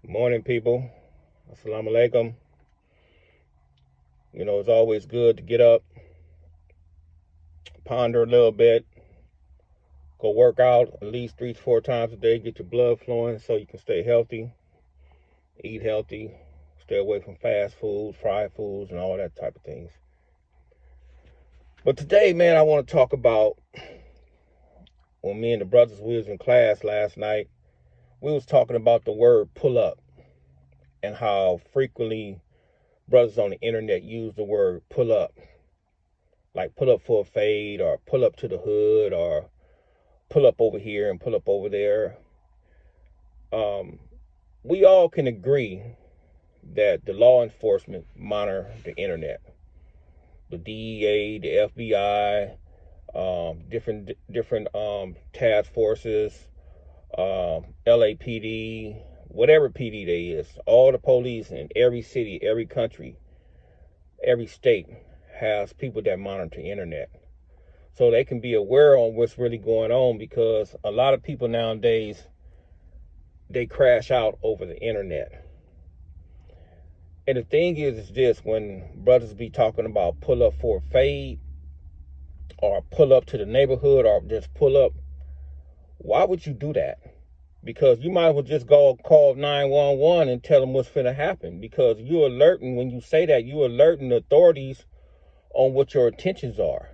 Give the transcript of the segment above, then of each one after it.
Morning, people. Assalamu alaikum. It's always good to get up, ponder a little bit, go work out at least 3 to 4 times a day, get your blood flowing so you can stay healthy, eat healthy, stay away from fast food, fried foods, and all that type of things. But today, man, I want to talk about when me and the brothers, we was in class last night, we was talking about the word pull up and how frequently brothers on the internet use the word pull up. Like pull up for a fade, or pull up to the hood, or pull up over here and pull up over there. We all can agree that the law enforcement monitor the internet. The DEA, the FBI, different task forces, LAPD, whatever PD they is, all the police in every city, every country, every state has people that monitor the internet. So they can be aware on what's really going on, because a lot of people nowadays, they crash out over the internet. And the thing is this, when brothers be talking about pull up for a fade, or pull up to the neighborhood, or just pull up, why would you do that? Because you might as well just go call 911 and tell them what's finna happen. Because you're alerting, when you say that, you're alerting the authorities on what your intentions are.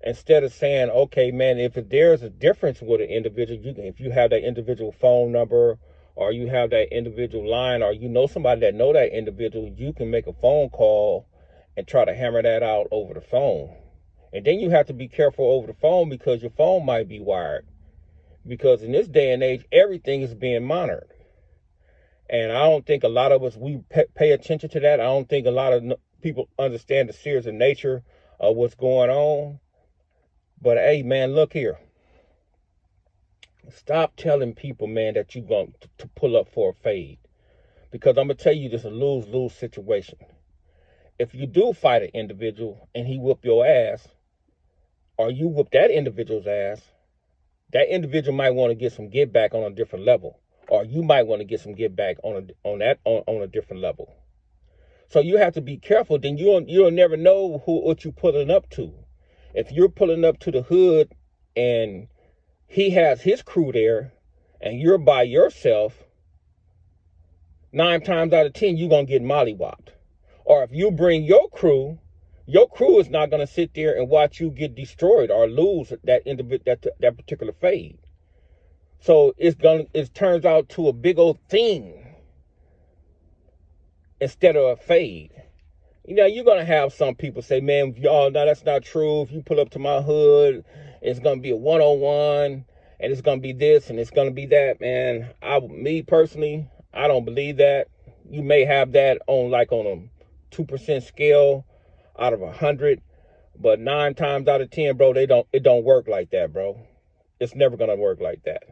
Instead of saying, okay, man, if there's a difference with an individual, if you have that individual phone number, or you have that individual line, or you know somebody that know that individual, you can make a phone call and try to hammer that out over the phone. And then you have to be careful over the phone, because your phone might be wired. Because in this day and age, everything is being monitored. And I don't think a lot of us, we pay attention to that. I don't think a lot of people understand the serious nature of what's going on. But hey, man, look here. Stop telling people, man, that you're going to pull up for a fade. Because I'm going to tell you, this is a lose-lose situation. If you do fight an individual and he whoop your ass, or you whoop that individual's ass, that individual might want to get some get back on a different level. Or you might want to get some get back on a different level. So you have to be careful. Then you'll never know what you're pulling up to. If you're pulling up to the hood and he has his crew there and you're by yourself, 9 times out of 10, you're going to get mollywopped. Or if you bring your crew is not going to sit there and watch you get destroyed or lose that particular fade. So it turns out to a big old thing instead of a fade. You're going to have some people say, man, y'all, no, that's not true. If you pull up to my hood, it's going to be a one-on-one, and it's going to be this, and it's going to be that, man. Me personally, I don't believe that. You may have that on a 2% scale out of 100, but 9 times out of 10, bro, it don't work like that, bro. It's never going to work like that.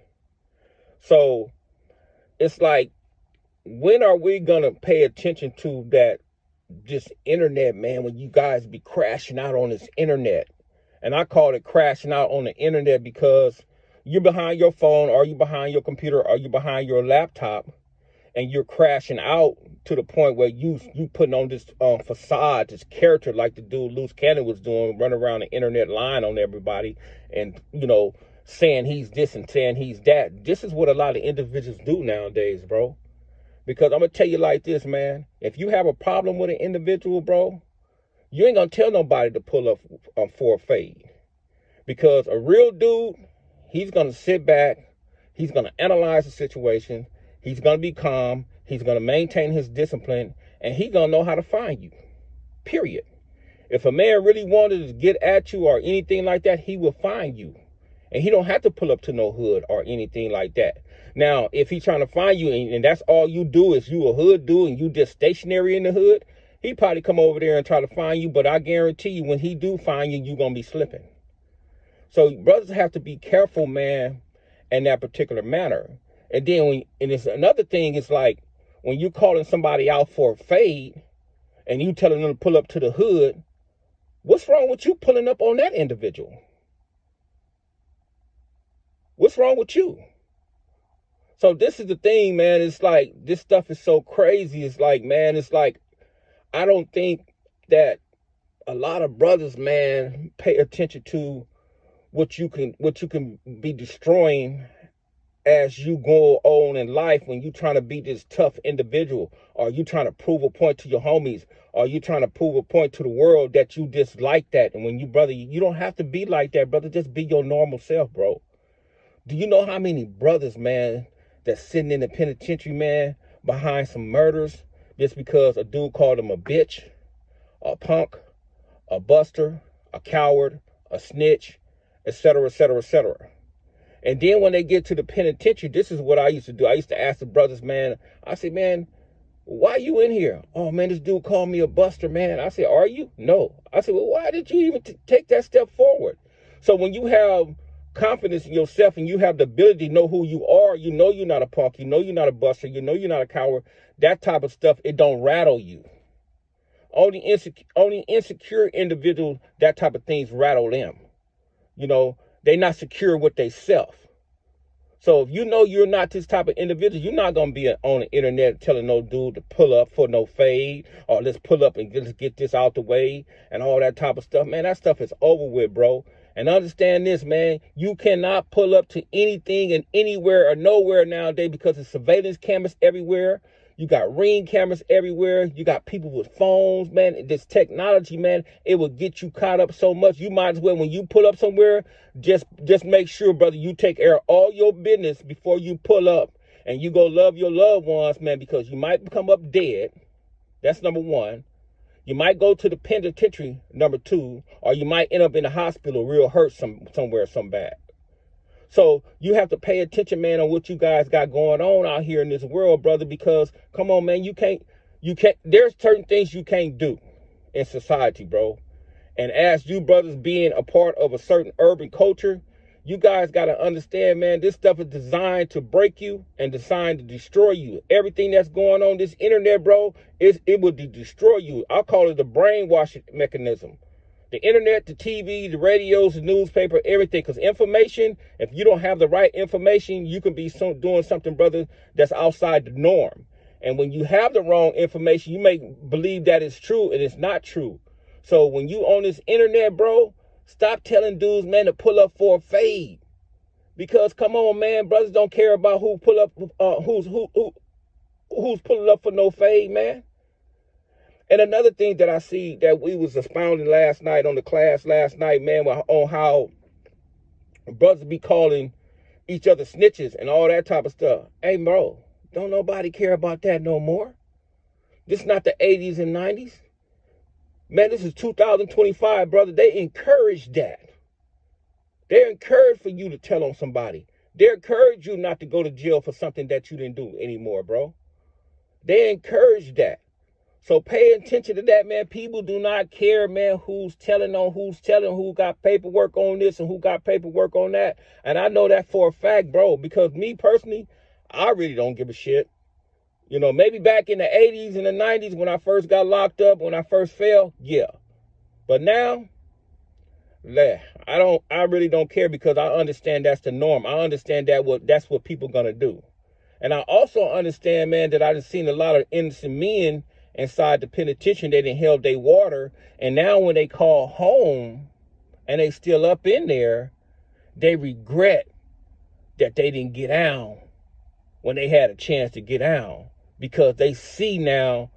So it's like, when are we going to pay attention to that? This internet, man, when you guys be crashing out on this internet. And I call it crashing out on the internet because you're behind your phone, or you behind your computer, or you behind your laptop, and you're crashing out to the point where you putting on this facade, this character, like the dude Loose Cannon was doing, run around the internet lying on everybody, and saying he's this and saying he's that. This is what a lot of individuals do nowadays, bro. Because I'm going to tell you like this, man. If you have a problem with an individual, bro, you ain't going to tell nobody to pull up for a fade. Because a real dude, he's going to sit back. He's going to analyze the situation. He's going to be calm. He's going to maintain his discipline. And he's going to know how to find you. Period. If a man really wanted to get at you or anything like that, he will find you. And he don't have to pull up to no hood or anything like that. Now, if he's trying to find you and that's all you do is you a hood dude and you just stationary in the hood, he probably come over there and try to find you. But I guarantee you, when he do find you, you're going to be slipping. So brothers have to be careful, man, in that particular manner. And then and it's another thing, it's like when you calling somebody out for a fade and you telling them to pull up to the hood, what's wrong with you pulling up on that individual? What's wrong with you? So this is the thing, man. It's like, this stuff is so crazy. It's like, man, it's like, I don't think that a lot of brothers, man, pay attention to what you can be destroying as you go on in life when you trying to be this tough individual, or you trying to prove a point to your homies, or you trying to prove a point to the world that you just like that. And when you, brother, you don't have to be like that, brother. Just be your normal self, bro. Do you know how many brothers, man, that's sitting in the penitentiary, man, behind some murders just because a dude called them a bitch, a punk, a buster, a coward, a snitch, etc., etc., etc. And then when they get to the penitentiary, this is what I used to do. I used to ask the brothers, man, I say, man, why you in here? Oh, man, this dude called me a buster, man. I said, are you? No. I said, well, why did you even take that step forward? So when you have confidence in yourself and you have the ability to know who you are, you know you're not a punk, you know you're not a buster, you know you're not a coward, that type of stuff, it don't rattle you. Only insecure individuals, that type of things rattle them. You know, they're not secure with they self. So if you know you're not this type of individual, you're not going to be on the internet telling no dude to pull up for no fade, or let's pull up and just get this out the way and all that type of stuff. Man, that stuff is over with, bro. And understand this, man, you cannot pull up to anything and anywhere or nowhere nowadays because of surveillance cameras everywhere. You got Ring cameras everywhere. You got people with phones, man. This technology, man, it will get you caught up so much. You might as well, when you pull up somewhere, just make sure, brother, you take care of all your business before you pull up. And you go love your loved ones, man, because you might come up dead. That's number one. You might go to the penitentiary, number two, or you might end up in the hospital real hurt somewhere, some bad. So you have to pay attention, man, on what you guys got going on out here in this world, brother, because come on, man, you can't, there's certain things you can't do in society, bro. And as you brothers being a part of a certain urban culture, you guys got to understand, man, this stuff is designed to break you and designed to destroy you. Everything that's going on this internet, bro, it will destroy you. I call it the brainwashing mechanism. The internet, the TV, the radios, the newspaper, everything. Because information, if you don't have the right information, you can be doing something, brother, that's outside the norm. And when you have the wrong information, you may believe that it's true and it's not true. So when you on this internet, bro, stop telling dudes, man, to pull up for a fade. Because come on, man, brothers don't care about who pull up, who's pulling up for no fade, man. And another thing that I see that we was expounding last night on the class last night, man, on how brothers be calling each other snitches and all that type of stuff. Hey, bro, don't nobody care about that no more. This is not the 80s and 90s. Man, this is 2025, brother. They encourage that. They're encouraged for you to tell on somebody. They encourage you not to go to jail for something that you didn't do anymore, bro. They encourage that. So pay attention to that, man. People do not care, man, who's telling, who got paperwork on this and who got paperwork on that. And I know that for a fact, bro, because me personally, I really don't give a shit. You know, maybe back in the 80s and the 90s when I first got locked up, when I first fell, yeah. But now, I really don't care because I understand that's the norm. I understand that's what people gonna do. And I also understand, man, that I just seen a lot of innocent men inside the penitentiary. They done held their water, and now when they call home and they still up in there, they regret that they didn't get out when they had a chance to get out, because they see now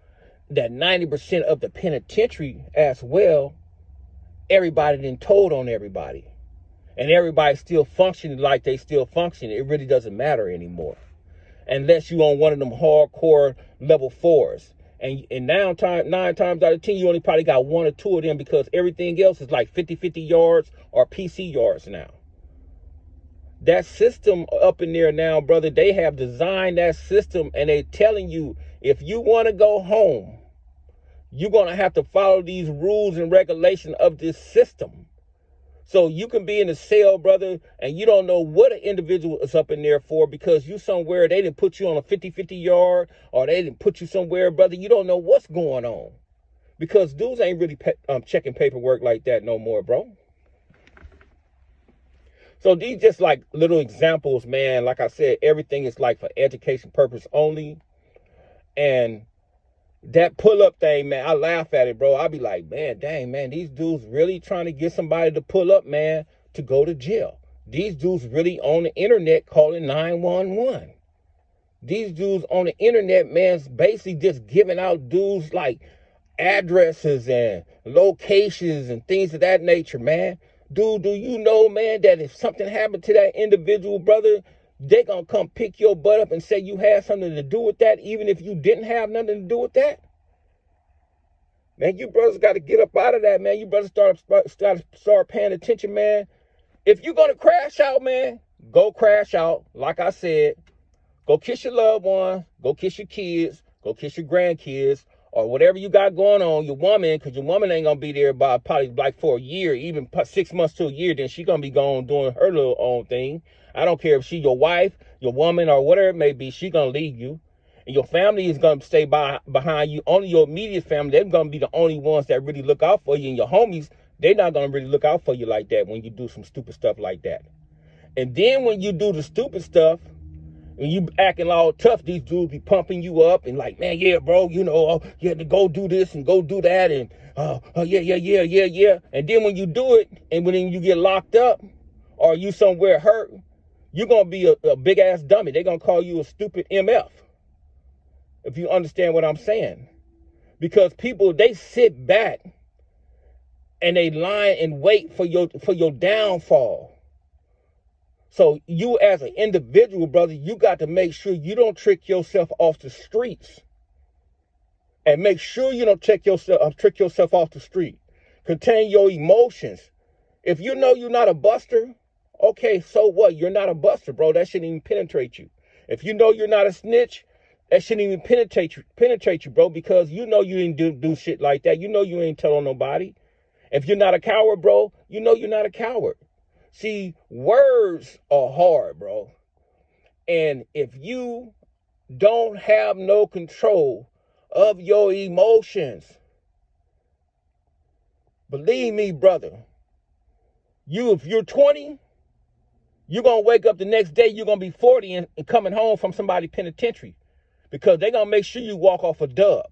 that 90% of the penitentiary as well, everybody done told on everybody, and everybody's still functioning like they still function. It really doesn't matter anymore unless you on one of them hardcore level 4s. And now 9 times out of 10, you only probably got 1 or 2 of them, because everything else is like 50-50 yards or PC yards now. That system up in there now, brother, they have designed that system, and they're telling you, if you want to go home, you're going to have to follow these rules and regulations of this system. So you can be in a cell, brother, and you don't know what an individual is up in there for, because you somewhere, they didn't put you on a 50-50 yard, or they didn't put you somewhere, brother. You don't know what's going on, because dudes ain't really checking paperwork like that no more, bro. So these just like little examples, man. Like I said, everything is like for education purpose only. And that pull-up thing, man, I laugh at it, bro. I be like, man, dang, man, these dudes really trying to get somebody to pull up, man, to go to jail. These dudes really on the internet calling 911. These dudes on the internet, man's basically just giving out dudes like addresses and locations and things of that nature, man. Dude, do you know, man, that if something happened to that individual, brother, they gonna come pick your butt up and say you had something to do with that, even if you didn't have nothing to do with that? Man, you brothers got to get up out of that, man. You brothers start paying attention, man. If you're gonna crash out, man, go crash out. Like I said, go kiss your loved ones, go kiss your kids, go kiss your grandkids, or whatever you got going on, your woman, because your woman ain't going to be there by probably like for a year, even 6 months to a year, then she going to be gone doing her little own thing. I don't care if she your wife, your woman, or whatever it may be, she going to leave you. And your family is going to stay behind you. Only your immediate family, they're going to be the only ones that really look out for you. And your homies, they're not going to really look out for you like that when you do some stupid stuff like that. And then when you do the stupid stuff, and you acting all tough, these dudes be pumping you up and like, man, yeah, bro, you know, you had to go do this and go do that. And yeah. And then when you do it and when you get locked up or you somewhere hurt, you're going to be a big ass dummy. They're going to call you a stupid MF. If you understand what I'm saying. Because people, they sit back and they lie and wait for your downfall. So you as an individual, brother, you got to make sure you don't trick yourself off the streets. And make sure you don't trick yourself off the street. Contain your emotions. If you know you're not a buster, okay, so what? You're not a buster, bro. That shouldn't even penetrate you. If you know you're not a snitch, that shouldn't even penetrate you, bro, because you know you didn't do shit like that. You know you ain't tell on nobody. If you're not a coward, bro, you know you're not a coward. See, words are hard, bro. And if you don't have no control of your emotions, believe me, brother, if you're 20, you're going to wake up the next day, you're going to be 40 and coming home from somebody's penitentiary because they're going to make sure you walk off a dub.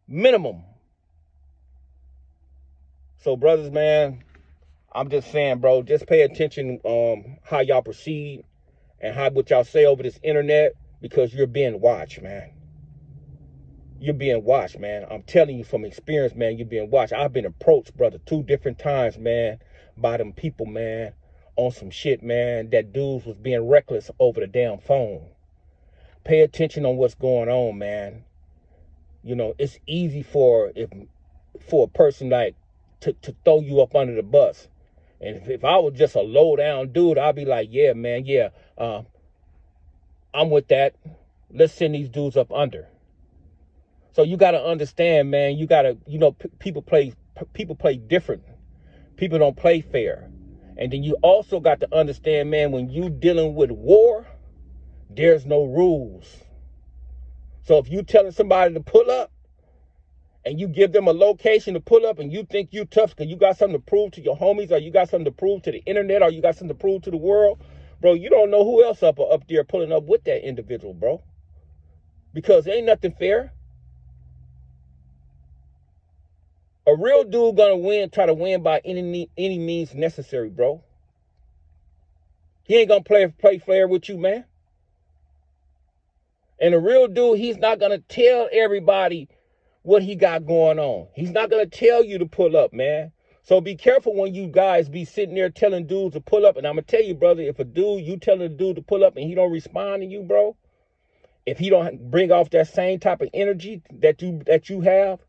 Minimum. So, brothers, man, I'm just saying, bro, just pay attention how y'all proceed and what y'all say over this internet because you're being watched, man. You're being watched, man. I'm telling you from experience, man, you're being watched. I've been approached, brother, 2 different times, man, by them people, man, on some shit, man, that dudes was being reckless over the damn phone. Pay attention on what's going on, man. You know, it's easy for a person like to throw you up under the bus. And if I was just a low down dude, I'd be like, yeah, man, yeah, I'm with that. Let's send these dudes up under. So you got to understand, man, you got to, you know, people play different. People don't play fair. And then you also got to understand, man, when you dealing with war, there's no rules. So if you telling somebody to pull up and you give them a location to pull up and you think you tough because you got something to prove to your homies or you got something to prove to the internet or you got something to prove to the world, bro, you don't know who else up there pulling up with that individual, bro. Because ain't nothing fair. A real dude gonna try to win by any means necessary, bro. He ain't gonna play fair with you, man. And a real dude, he's not gonna tell everybody what he got going on. He's not gonna tell you to pull up, man. So be careful when you guys be sitting there telling dudes to pull up. And I'm gonna tell you, brother, if you telling a dude to pull up and he don't respond to you, bro, if he don't bring off that same type of energy that you have,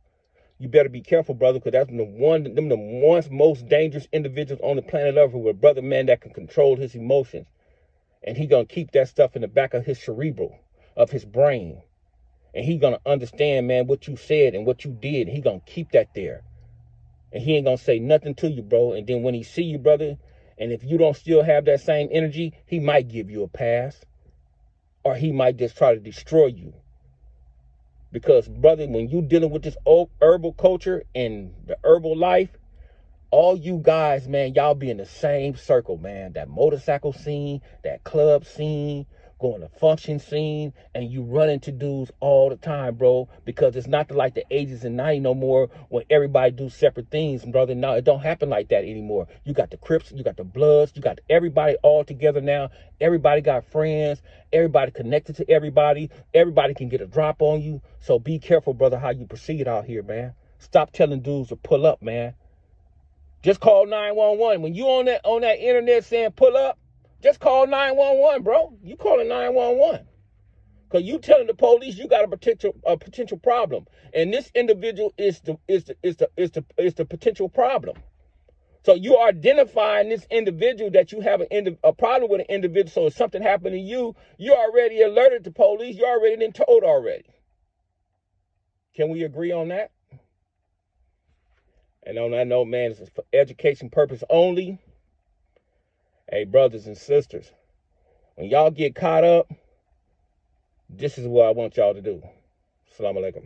you better be careful, brother, because that's the most dangerous individuals on the planet Earth with a brother, man, that can control his emotions. And he going to keep that stuff in the back of his cerebral, of his brain. And he going to understand, man, what you said and what you did. He going to keep that there. And he ain't going to say nothing to you, bro. And then when he see you, brother, and if you don't still have that same energy, he might give you a pass. Or he might just try to destroy you. Because, brother, when you dealing with this herbal culture and the herbal life, All you guys, man, y'all be in the same circle, man. That motorcycle scene, that club scene, going to function scene, and you run into dudes all the time, bro, because it's not like the 80s and 90s no more when everybody do separate things, brother. Now, it don't happen like that anymore. You got the Crips, you got the Bloods, you got everybody all together now. Everybody got friends, everybody connected to everybody. Everybody can get a drop on you. So be careful, brother, how you proceed out here, man. Stop telling dudes to pull up, man. Just call 911. When you on that internet saying pull up, just call 911, bro. You calling 911. Because you telling the police you got a potential problem. And this individual is the potential problem. So you are identifying this individual that you have a problem with an individual. So if something happened to you, you already alerted the police. You already been told already. Can we agree on that? And on that note, man, this is for education purpose only. Hey, brothers and sisters, when y'all get caught up, this is what I want y'all to do. Assalamu alaikum.